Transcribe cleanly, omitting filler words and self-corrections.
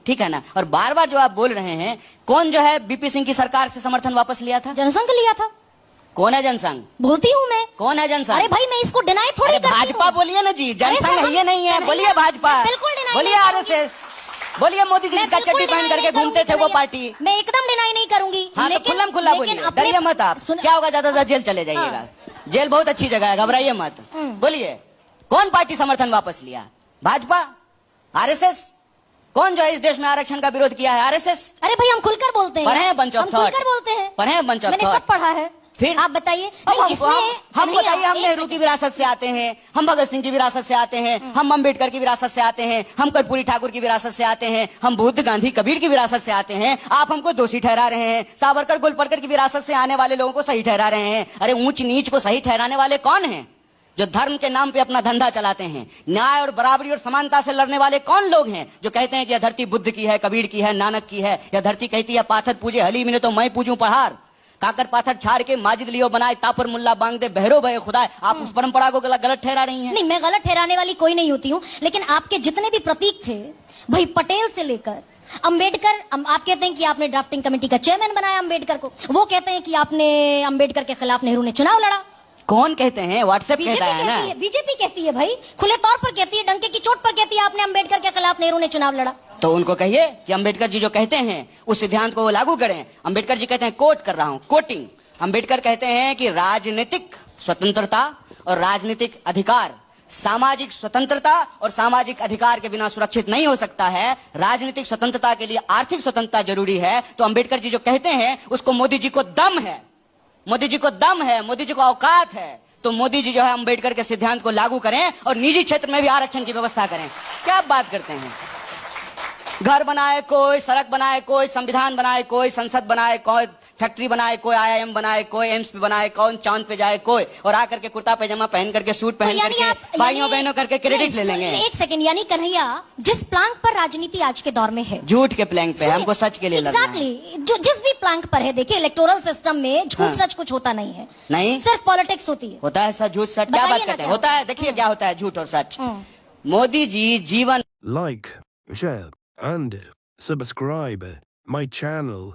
ठीक है ना। और बार बार जो आप बोल रहे हैं, कौन जो है बीपी सिंह की सरकार से समर्थन वापस लिया था? जनसंघ लिया था। कौन है जनसंघ? बोलती हूँ मैं। कौन है जनसंघ? अरे भाई मैं इसको डिनाई थोड़ी करती हूँ। भाजपा बोलिए ना जी, जनसंघ है ये नहीं है। बोलिए भाजपा, बोलिए आरएसएस, बोलिए मोदी जी जिसका चड्डी पहन करके घूमते थे वो पार्टी। मैं एकदम डिनाई नहीं करूंगी। हाँ तो खुल्लम खुल्ला बोलिए, डरिए मत आप। क्या होगा, ज्यादा जेल चले जाइएगा। जेल बहुत अच्छी जगह है, घबराइए मत। बोलिए कौन पार्टी समर्थन वापस लिया? भाजपा, आरएसएस? कौन जो है इस देश में आरक्षण का विरोध किया है? आरएसएस। अरे भाई हम खुलकर बोलते हैं, पढ़े बंच ऑफ थॉट, खुलकर बोलते हैं, पढ़े बंच ऑफ थॉट। मैंने सब पढ़ा है। फिर आप बताइए। हम बताइए, हम नेहरू की विरासत से आते हैं, हम भगत सिंह की विरासत से आते हैं, हम अम्बेडकर की विरासत से आते हैं, हम कर्पूरी ठाकुर की विरासत से आते हैं, हम बुद्ध गांधी कबीर की विरासत से आते हैं। आप हमको दोषी ठहरा रहे हैं। सावरकर गोलवलकर की विरासत से आने वाले लोगों को सही ठहरा रहे हैं। अरे ऊंच नीच को सही ठहराने वाले कौन हैं? जो धर्म के नाम पे अपना धंधा चलाते हैं। न्याय और बराबरी और समानता से लड़ने वाले कौन लोग हैं? जो कहते हैं कि यह धरती बुद्ध की है, कबीर की है, नानक की है। यह धरती कहती है पाथर पूजे हलीम ने तो मैं पूजूं पहाड़। काकर पाथर छाड़ के माजिद लियो बनाए, तापर मुल्ला बांग दे बहरो भय खुदा। आप उस परंपरा को गलत ठहरा रही हैं। नहीं, मैं गलत ठहराने वाली कोई नहीं होती हूँ, लेकिन आपके जितने भी प्रतीक थे भाई, पटेल से लेकर अंबेडकर, आप कहते हैं कि आपने ड्राफ्टिंग कमेटी का चेयरमैन बनाया अंबेडकर को, वो कहते हैं कि आपने अंबेडकर के खिलाफ नेहरू ने चुनाव लड़ा। कौन कहते हैं? व्हाट्सएप कहता है ना। बीजेपी कहती है भाई, खुले तौर पर कहती है, डंके की चोट पर कहती है आपने अंबेडकर के खिलाफ नेहरू ने चुनाव लड़ा। तो उनको कहिए कि अंबेडकर जी जो कहते हैं उस सिद्धांत को वो लागू करें। अंबेडकर जी कहते हैं, कोट कर रहा हूं, कोटिंग, अंबेडकर कहते हैं कि राजनीतिक स्वतंत्रता और राजनीतिक अधिकार सामाजिक स्वतंत्रता और सामाजिक अधिकार के बिना सुरक्षित नहीं हो सकता है। राजनीतिक स्वतंत्रता के लिए आर्थिक स्वतंत्रता जरूरी है। तो अंबेडकर जी जो कहते हैं उसको मोदी जी को दम है, मोदी जी को दम है, मोदी जी को औकात है। तो मोदी जी जो है अंबेडकर के सिद्धांत को लागू करें और निजी क्षेत्र में भी आरक्षण की व्यवस्था करें। क्या आप बात करते हैं? घर बनाए कोई, सड़क बनाए कोई, संविधान बनाए कोई, संसद बनाए कोई, फैक्ट्री बनाए कोई, आईआईएम बनाए कोई, एम्स पे बनाए कौन, चांद पे जाए कोई, और आकर के कुर्ता पैजामा पहन करके, सूट पहन करके भाइयों बहनों करके क्रेडिट ले लेंगे। एक सेकंड, यानी कन्हैया जिस प्लांक पर राजनीति आज के दौर में है, झूठ के प्लैंक पे, हमको सच के लिए लड़ना है। एग्जैक्टली, जो जिस भी प्लांक पर है, देखिए इलेक्टोरल सिस्टम में झूठ सच कुछ होता नहीं है। नहीं, सिर्फ पॉलिटिक्स होती है। होता है सच झूठ सच? क्या बात करते हैं? होता है, देखिए क्या होता है झूठ और सच। मोदी जी जीवन like, share and subscribe my channel.